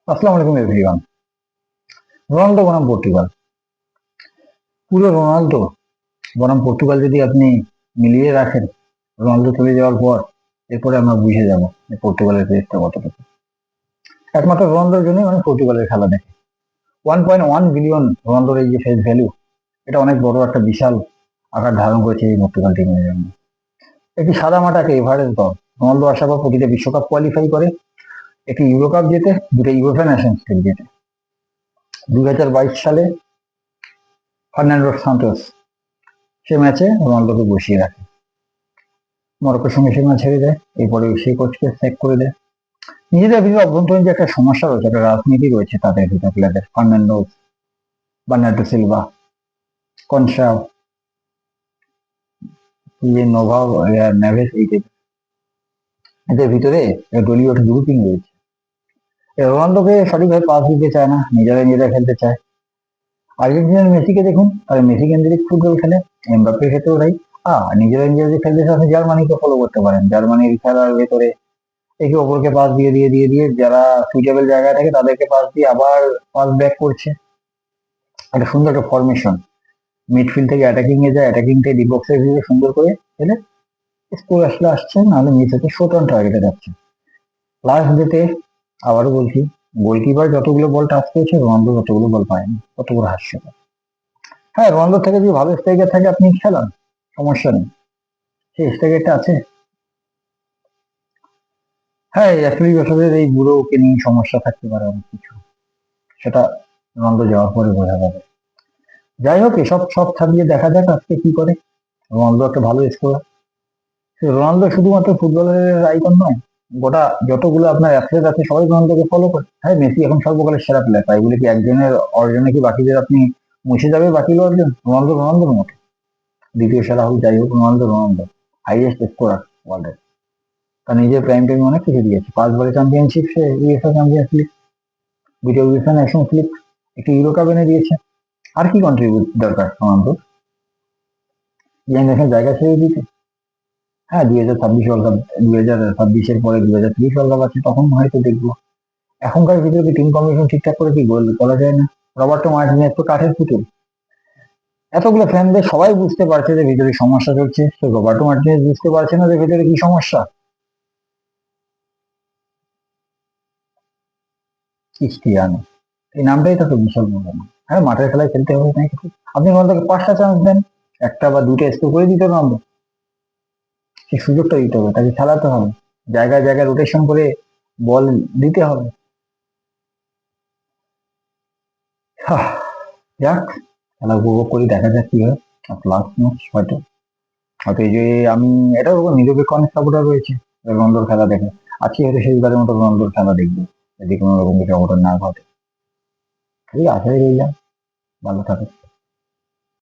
আসসালামু আলাইকুম everyone. Ronaldo বনাম পর্তুগাল, পুরো রোনালদো বনাম পর্তুগাল যদি আপনি মিলিয়ে রাখেন রোনালদো চলে যাওয়ার পর, এরপরে আমরা বুঝে যাব যে পর্তুগালের পেসটা কতটুকু। একমাত্র রোনালদোর জন্যই মানে পর্তুগালের খেলা দেখে। 1.1 বিলিয়ন রোনালদোর এই যে ফেস ভ্যালু, এটা অনেক বড় একটা বিশাল আকার ধারণ করেছে এই পর্তুগাল টিমের জন্য। একটি সাদা মাটাকে এভারেজ দল, রোনালদো আসার পর প্রতিটা বিশ্বকাপ কোয়ালিফাই করে, একটি ইউরো কাপ জেতে, দুটো ইউরোপা ন্যাশনস লিগ জেতে। 2022 সালে ফার্নান্ডো সান্তোস সে ম্যাচে রোনালদোকে বসিয়ে রাখে, মরক্কোর সঙ্গে সে ম্যাচ হেরে যায়। এরপরে সেই কোচকে স্যাক করে দেয়। নিজেদের ভিতরে অভ্যন্তরীণ যে একটা সমস্যা রয়েছে, একটা রাজনীতি রয়েছে তাদের ভিতরে, প্লেয়ারদের ফার্নান্ডো, বার্নার্ডো সিলভা, কনসাও, যে নোভা, নেভেস, এদের ভিতরে দলীয় একটা গ্রুপিং রয়েছে। রোনালদোকে সঠিকভাবে পাস দিতে চায় না, নিজেরা খেলতে চায়। আর্জেন্টিনার মেসিকে দেখুন, তারা মেসি কেন্দ্রিক ফুটবল খেলে। এমবাপ্পের ক্ষেত্রেও তাই। নিজেরা যে খেলতে চায়, আপনি জার্মানিকে ফলো করতে পারেন। জার্মানির খেলার ভেতরে একে অপরকে পাস দিয়ে যারা সুইটেবল জায়গায় থাকে তাদেরকে পাস দিয়ে আবার পাস ব্যাক করছে। একটা সুন্দর একটা ফরমেশন, মিডফিল্ড থেকে অ্যাটাকিং এ যায়, অ্যাটাকিং থেকে ডিপ বক্সের ভিতরে সুন্দর করে খেলে স্কোর আসলে আসছে, নাহলে মিস হচ্ছে, শর্ট অন টার্গেটে যাচ্ছে। লাস্ট ডেতে আবারও বলছি, গোলকিপার যতগুলো বল টাচ করেছে রোনালদো ততগুলো বল পায়নি। কত বড় হাস্যকর। হ্যাঁ, রোনালদো থেকে যদি ভালো স্ট্রাইকার থাকে আপনি খেলান, সমস্যা নেই, সেই স্ট্রাইকারটা আছে। হ্যাঁ, অ্যাকচুয়ালি বছরের এই বুড়ো ওকে নিয়ে সমস্যা থাকতে পারে অনেক কিছু, সেটা রোনালদো যাওয়ার পরে বোঝা যাবে। যাই হোক, এসব সব থামিয়ে দেখা যাক আজকে কি করে। রোনালদো একটা ভালো স্কোরার। রোনালদো শুধুমাত্র ফুটবলের আইকন নয়, গোটা যতগুলো আপনার অ্যাথলেট আছে সবাই রোনালদোকে ফলো করে। হ্যাঁ, মেসি এখন সর্বকালের সেরা প্লেয়ার, তাই বলে কি একজনের অর্জনে কি বাকিদের আপনি মুছে যাবে বাকি অর্জন? রোনালদো রোনালদোর মতো। দ্বিতীয় সেরা হোক যাই হোক, রোনালদো রোনালদো হাইয়েস্ট স্কোরার ওয়ার্ল্ডের। তার নিজের প্রাইম টাইমে অনেক কিছু দিয়েছে, 5 বারে চ্যাম্পিয়নশিপ, সে ইউএফএ চ্যাম্পিয়ন্স লিগ, দুটো ইউএফএ ন্যাশনস লিগ, একটি ইউরো কাপ এনে দিয়েছে। আর কি কন্ট্রিবিউট দরকার রোনালদো? ইয়াং জায়গা ছেড়ে দিতে। হ্যাঁ, 2026 ওয়ার্ল্ড কাপ, 2026-এর পরে 2030 ওয়ার্ল্ড কাপ আছে, তখন হয়তো দেখবো। এখনকার ভিতরে কি টিম কম্বিনেশন ঠিকঠাক করে কি গোল বলা যায় না? রবার্টো মার্টিনেজ তো কাঠের পুতুল। এতগুলো ফ্যানদের সবাই বুঝতে পারছে যে ভিতরে সমস্যা চলছে, তো রবার্টো মার্টিনেজ বুঝতে পারছে না যে ভিতরে কি সমস্যা? ক্রিস্টিয়ানো, এই নামটাই তো বিশাল বড় না। হ্যাঁ, মাঠের খেলায় খেলতে হবে তাই কি? আপনি রোনালদোকে 5টা চান্স দেন, একটা বা দুটো স্কোর করে দিতে রোনালদো। সেই সুযোগটা দিতে হবে, তাকে খেলাতে হবে, জায়গায় জায়গায় রোটেশন করে বল দিতে হবে। হাহ, যাক, খেলা উপভোগ করি, দেখা যাক কি হয়। লাস্ট ম্যাচ হয়তো, হয়তো এই যে আমি, এটার উপর নিরপেক্ষ অনেক সাপোর্টার রয়েছে রোনালদোর খেলা দেখে। আজকে হয়তো শেষবারের মতো রোনালদোর খেলা দেখবো, যদি কোনো রকম কিছু অঘটন না ঘটে। এই আশায় রইলাম, ভালো থাকে।